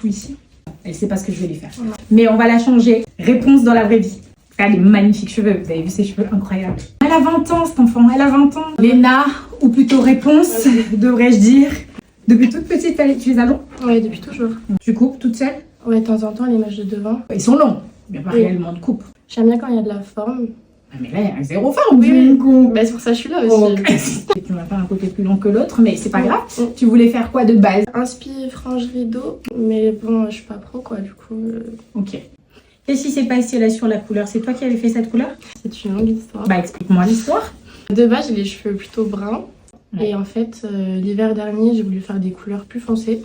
tout ici. Elle sait pas ce que je vais lui faire. Mais on va la changer. Réponse dans la vraie vie. Elle a des magnifiques cheveux. Vous avez vu ses cheveux incroyables. Elle a 20 ans, cette enfant. Elle a 20 ans. Léna, ou plutôt réponse, devrais-je dire. Depuis toute petite, tu les as longs? Ouais, depuis toujours. Tu coupes toute seule? Ouais, de temps en temps, les mèches de devant. Ils sont longs. Il n'y a pas réellement de coupe. J'aime bien quand il y a de la forme. Ah, mais là, il y a un zéro forme. Oui. Coup. Bah, c'est pour ça que je suis là aussi. Tu m'as fait un côté plus long que l'autre, mais c'est pas grave. Tu voulais faire quoi de base? Inspi, frange, rideau. Mais bon, je suis pas pro, quoi, du coup. Ok. Qu'est-ce qui s'est passé là sur la couleur? C'est toi qui avais fait cette couleur? C'est une longue histoire. Bah, explique-moi l'histoire. De base, j'ai les cheveux plutôt bruns. Et en fait, l'hiver dernier, j'ai voulu faire des couleurs plus foncées.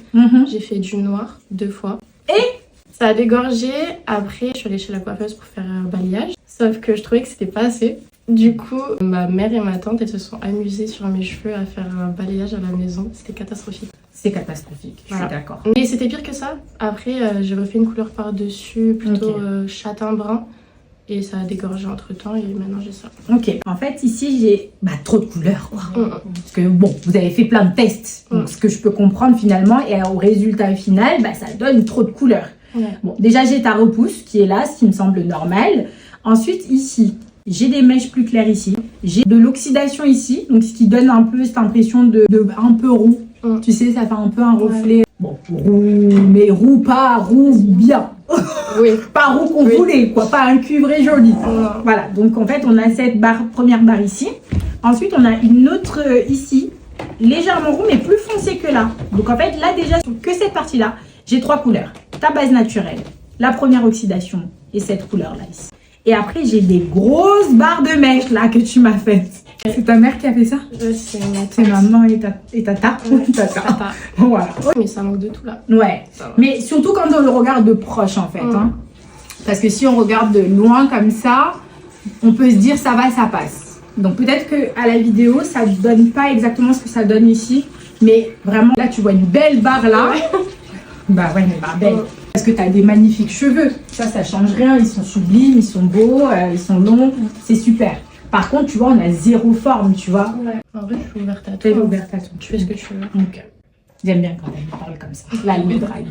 J'ai fait du noir 2 fois. Et ça a dégorgé. Après, je suis allée chez la coiffeuse pour faire un balayage. Sauf que je trouvais que c'était pas assez. Du coup, ma mère et ma tante, elles se sont amusées sur mes cheveux à faire un balayage à la maison. C'était catastrophique. C'est catastrophique, je suis d'accord. Mais c'était pire que ça. Après, j'ai refait une couleur par-dessus, plutôt châtain-brun. Et ça a dégorgé entre temps et maintenant j'ai ça. Ok. En fait, ici, j'ai trop de couleurs. Parce que bon, vous avez fait plein de tests. Donc, ce que je peux comprendre finalement, et au résultat final, ça donne trop de couleurs. Bon, déjà, j'ai ta repousse qui est là, ce qui me semble normal. Ensuite, ici, j'ai des mèches plus claires ici. J'ai de l'oxydation ici, donc ce qui donne un peu cette impression de un peu roux. Tu sais, ça fait un peu un reflet. Bon, roux, mais roux, pas roux bien. Oui. Pas roux qu'on voulait, quoi. Pas un cuivré joli. Voilà, donc en fait, on a cette première barre ici. Ensuite, on a une autre ici, légèrement roux, mais plus foncé que là. Donc en fait, là déjà, sur que cette partie-là, j'ai 3 couleurs. Ta base naturelle, la première oxydation et cette couleur-là ici. Et après, j'ai des grosses barres de mèches là que tu m'as faites. C'est ta mère qui a fait ça? C'est maman et tata. Tata. Voilà. Mais ça manque de tout là. Ouais. Mais surtout quand on le regarde de proche en fait. Parce que si on regarde de loin comme ça, on peut se dire ça va, ça passe. Donc peut-être qu'à la vidéo, ça ne donne pas exactement ce que ça donne ici. Mais vraiment, là, tu vois une belle barre là. Bah ouais, mais barre belle. Parce que tu as des magnifiques cheveux. Ça change rien. Ils sont sublimes, ils sont beaux, ils sont longs. C'est super. Par contre, tu vois, on a zéro forme, tu vois. En vrai, je suis ouverte à tout. Tu es ouverte à tout. Tu fais ce que tu veux. Donc, j'aime bien quand elle me parle comme ça. Là, elle me drague.